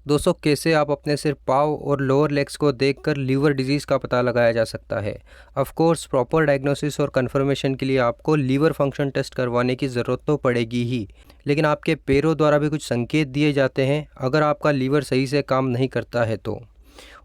दोस्तों, कैसे आप अपने सिर्फ पाँव और लोअर लेग्स को देखकर लीवर डिजीज़ का पता लगाया जा सकता है। ऑफ कोर्स प्रॉपर डायग्नोसिस और कंफर्मेशन के लिए आपको लीवर फंक्शन टेस्ट करवाने की ज़रूरत तो पड़ेगी ही, लेकिन आपके पैरों द्वारा भी कुछ संकेत दिए जाते हैं अगर आपका लीवर सही से काम नहीं करता है तो।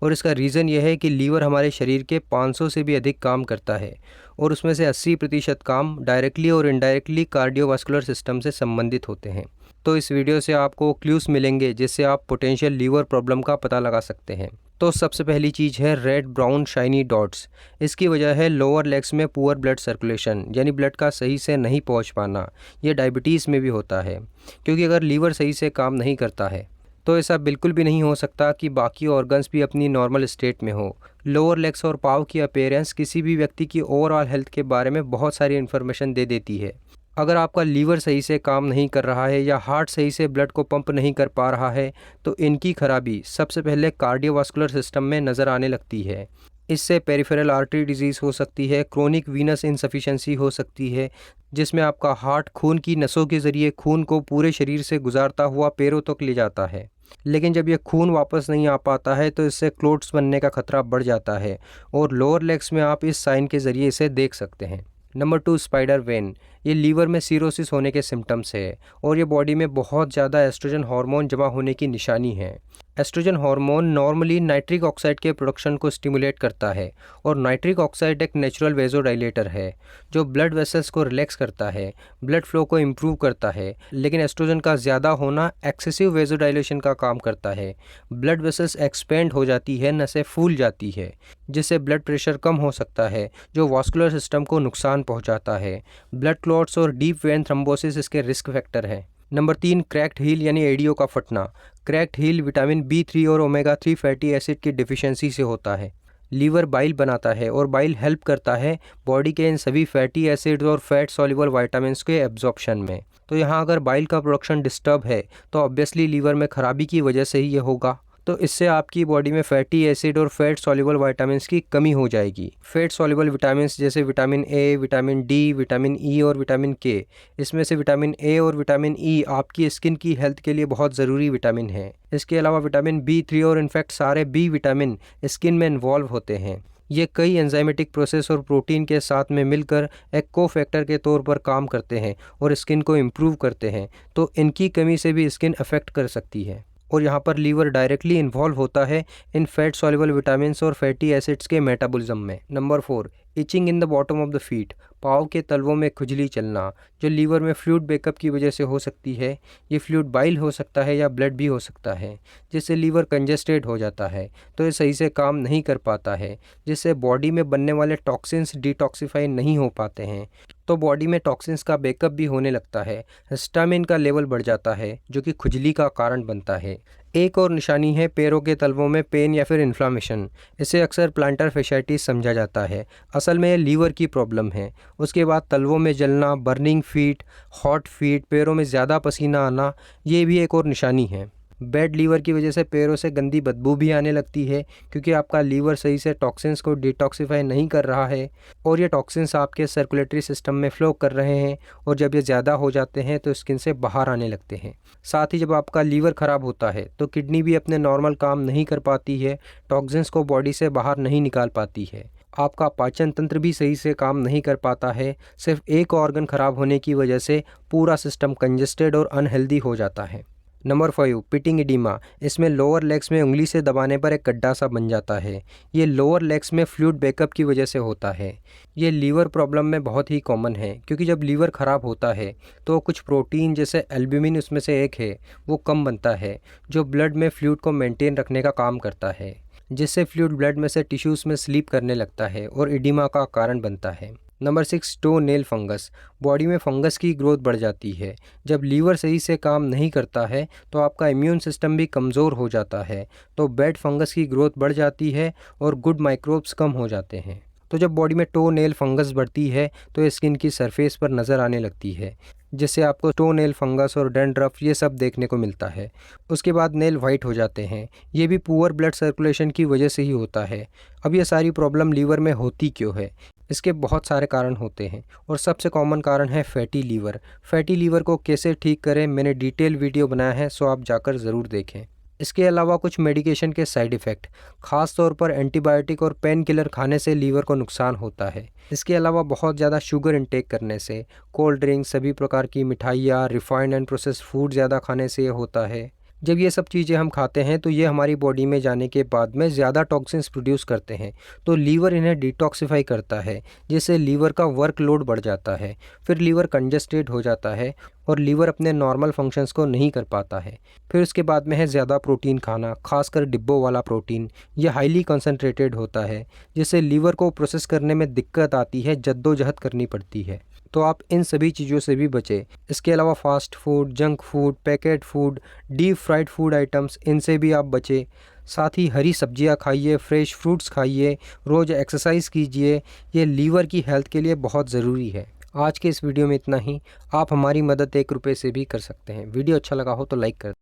और इसका रीज़न यह है कि लीवर हमारे शरीर के 500 से भी अधिक काम करता है और उसमें से 80% काम डायरेक्टली और इनडायरेक्टली कार्डियोवास्कुलर सिस्टम से संबंधित होते हैं। तो इस वीडियो से आपको क्लूज़ मिलेंगे जिससे आप पोटेंशियल लीवर प्रॉब्लम का पता लगा सकते हैं। तो सबसे पहली चीज़ है रेड ब्राउन शाइनी डॉट्स। इसकी वजह है लोअर लेग्स में पुअर ब्लड सर्कुलेशन, यानी ब्लड का सही से नहीं पहुंच पाना। ये डायबिटीज़ में भी होता है, क्योंकि अगर लीवर सही से काम नहीं करता है तो ऐसा बिल्कुल भी नहीं हो सकता कि बाकी ऑर्गन्स भी अपनी नॉर्मल स्टेट में हो। लोअर लेग्स और पाँव की अपीयरेंस किसी भी व्यक्ति की ओवरऑल हेल्थ के बारे में बहुत सारी इन्फॉर्मेशन दे देती है। अगर आपका लीवर सही से काम नहीं कर रहा है या हार्ट सही से ब्लड को पंप नहीं कर पा रहा है तो इनकी खराबी सबसे पहले कार्डियोवास्कुलर सिस्टम में नज़र आने लगती है। इससे पेरिफेरल आर्टरी डिजीज़ हो सकती है, क्रोनिक वीनस इनसफिशिएंसी हो सकती है, जिसमें आपका हार्ट खून की नसों के ज़रिए खून को पूरे शरीर से गुजारता हुआ पैरों तक ले जाता है। लेकिन जब यह खून वापस नहीं आ पाता है तो इससे क्लोट्स बनने का खतरा बढ़ जाता है और लोअर लेग्स में आप इस साइन के ज़रिए इसे देख सकते हैं। Number 2, spider when. ये लीवर में सीरोसिस होने के सिम्टम्स है और ये बॉडी में बहुत ज़्यादा एस्ट्रोजन हार्मोन जमा होने की निशानी है। Estrogen hormone normally nitric oxide के प्रोडक्शन को स्टिमुलेट करता है और नाइट्रिक ऑक्साइड एक नेचुरल वेजोडाइलेटर है जो ब्लड वेसल्स को रिलैक्स करता है, ब्लड फ्लो को इम्प्रूव करता है। लेकिन एस्ट्रोजन का ज़्यादा होना एक्सेसिव वेजोडाइलेशन का काम करता है। ब्लड वेसल्स एक्सपेंड हो जाती है, नसें फूल जाती है, जिससे ब्लड प्रेशर कम हो सकता है जो वास्कुलर सिस्टम को नुकसान पहुंचाता है। ब्लड क्लॉट्स और डीप वेन थ्रोम्बोसिस इसके रिस्क फैक्टर हैं। नंबर 3, क्रैक्ड हील यानी एडियो का फटना। क्रैक्ड हील विटामिन B3 और ओमेगा 3 फैटी एसिड की डिफिशियंसी से होता है। लीवर बाइल बनाता है और बाइल हेल्प करता है बॉडी के इन सभी फैटी एसिड्स और फैट सॉल्युबल विटामिन्स के एब्जॉर्प्शन में। तो यहाँ अगर बाइल का प्रोडक्शन डिस्टर्ब है तो ऑब्वियसली लीवर में खराबी की वजह से ही ये होगा। तो इससे आपकी बॉडी में फैटी एसिड और फैट सॉल्युबल विटामिन्स की कमी हो जाएगी। फैट सॉल्युबल विटामिन्स जैसे vitamin A, vitamin D, vitamin E और विटामिन के, इसमें से विटामिन ए और विटामिन ई आपकी स्किन की हेल्थ के लिए बहुत ज़रूरी विटामिन है। इसके अलावा विटामिन B3 और इनफैक्ट सारे बी विटामिन स्किन में इन्वॉल्व होते हैं। ये कई एंजाइमेटिक प्रोसेस और प्रोटीन के साथ में मिलकर एक कोफैक्टर के तौर पर काम करते हैं और स्किन को इम्प्रूव करते हैं। तो इनकी कमी से भी स्किन अफेक्ट कर सकती है और यहाँ पर लीवर डायरेक्टली इन्वॉल्व होता है इन फैट सॉल्युबल विटामिन्स और फैटी एसिड्स के मेटाबॉलिज्म में। Number 4, itching in the bottom of the feet. पाँव के तलवों में खुजली चलना जो लीवर में फ्लूइड बैकअप की वजह से हो सकती है। ये फ्लूइड बाइल हो सकता है या ब्लड भी हो सकता है, जिससे लीवर कंजेस्टेड हो जाता है तो ये सही से काम नहीं कर पाता है, जिससे बॉडी में बनने वाले टॉक्सिन्स डिटॉक्सिफाई नहीं हो पाते हैं तो बॉडी में टॉक्सिन्स का बैकअप भी होने लगता है। हिस्टामिन का लेवल बढ़ जाता है जो कि खुजली का कारण बनता है। एक और निशानी है पैरों के तलवों में पेन या फिर इन्फ्लामेशन। इसे अक्सर प्लांटर फैशाइटिस समझा जाता है, असल में ये लीवर की प्रॉब्लम है। उसके बाद तलवों में जलना, बर्निंग फीट, हॉट फीट, पैरों में ज़्यादा पसीना आना, ये भी एक और निशानी है। बैड लीवर की वजह से पैरों से गंदी बदबू भी आने लगती है क्योंकि आपका लीवर सही से टॉक्सिन्स को डिटॉक्सिफाई नहीं कर रहा है और ये टॉक्सिन्स आपके सर्कुलेटरी सिस्टम में फ्लो कर रहे हैं और जब ये ज़्यादा हो जाते हैं तो स्किन से बाहर आने लगते हैं। साथ ही जब आपका लीवर ख़राब होता है तो किडनी भी अपने नॉर्मल काम नहीं कर पाती है, टॉक्सिन्स को बॉडी से बाहर नहीं निकाल पाती है। आपका पाचन तंत्र भी सही से काम नहीं कर पाता है। सिर्फ एक ऑर्गन ख़राब होने की वजह से पूरा सिस्टम कंजेस्टेड और अनहेल्दी हो जाता है। Number 5, pitting oedema. इसमें लोअर लेग्स में उंगली से दबाने पर एक गड्ढा सा बन जाता है। ये लोअर लेग्स में फ्लूइड बैकअप की वजह से होता है। ये लीवर प्रॉब्लम में बहुत ही कॉमन है क्योंकि जब लीवर ख़राब होता है तो कुछ प्रोटीन जैसे एल्ब्यूमिन उसमें से एक है वो कम बनता है जो ब्लड में फ्लूइड को मेंटेन रखने का काम करता है, जिससे फ्लूइड ब्लड में से टिश्यूज़ में स्लीप करने लगता है और इडीमा का कारण बनता है। Number 6, toe nail fungus. Body में फंगस की ग्रोथ बढ़ जाती है। जब लीवर सही से काम नहीं करता है तो आपका इम्यून सिस्टम भी कमज़ोर हो जाता है तो बैड फंगस की ग्रोथ बढ़ जाती है और गुड माइक्रोब्स कम हो जाते हैं। तो जब बॉडी में टो नेल फंगस बढ़ती है तो स्किन की सरफेस पर नज़र आने लगती है, जिससे आपको टो नेल फंगस और डैंड्रफ ये सब देखने को मिलता है। उसके बाद नेल वाइट हो जाते हैं। ये भी पुअर ब्लड सर्कुलेशन की वजह से ही होता है। अब ये सारी प्रॉब्लम लीवर में होती क्यों है? इसके बहुत सारे कारण होते हैं और सबसे कॉमन कारण है फैटी लीवर। फैटी लीवर को कैसे ठीक करें मैंने डिटेल वीडियो बनाया है, सो आप जाकर ज़रूर देखें। इसके अलावा कुछ मेडिकेशन के साइड इफ़ेक्ट, ख़ास तौर पर एंटीबायोटिक और पेन किलर खाने से लीवर को नुकसान होता है। इसके अलावा बहुत ज़्यादा शुगर इंटेक करने से, कोल्ड ड्रिंक, सभी प्रकार की मिठाइयाँ, रिफाइंड एंड प्रोसेस्ड फूड ज़्यादा खाने से ये होता है। जब ये सब चीज़ें हम खाते हैं तो ये हमारी बॉडी में जाने के बाद में ज़्यादा टॉक्सिन्स प्रोड्यूस करते हैं, तो लीवर इन्हें डिटॉक्सिफाई करता है, जिससे लीवर का वर्कलोड बढ़ जाता है। फिर लीवर कंजस्टेड हो जाता है और लीवर अपने नॉर्मल फंक्शंस को नहीं कर पाता है। फिर उसके बाद में है ज़्यादा प्रोटीन खाना, खासकर डिब्बों वाला प्रोटीन। ये हाईली कंसनट्रेटेड होता है, जिससे लीवर को प्रोसेस करने में दिक्कत आती है, जद्दोजहद करनी पड़ती है। तो आप इन सभी चीज़ों से भी बचें। इसके अलावा fast food, junk food, packet food, deep fried food items, इनसे भी आप बचें। साथ ही हरी सब्जियां खाइए, फ्रेश फ्रूट्स खाइए, रोज़ एक्सरसाइज कीजिए। ये लीवर की हेल्थ के लिए बहुत ज़रूरी है। आज के इस वीडियो में इतना ही। आप हमारी मदद ₹1 से भी कर सकते हैं। वीडियो अच्छा लगा हो तो लाइक कर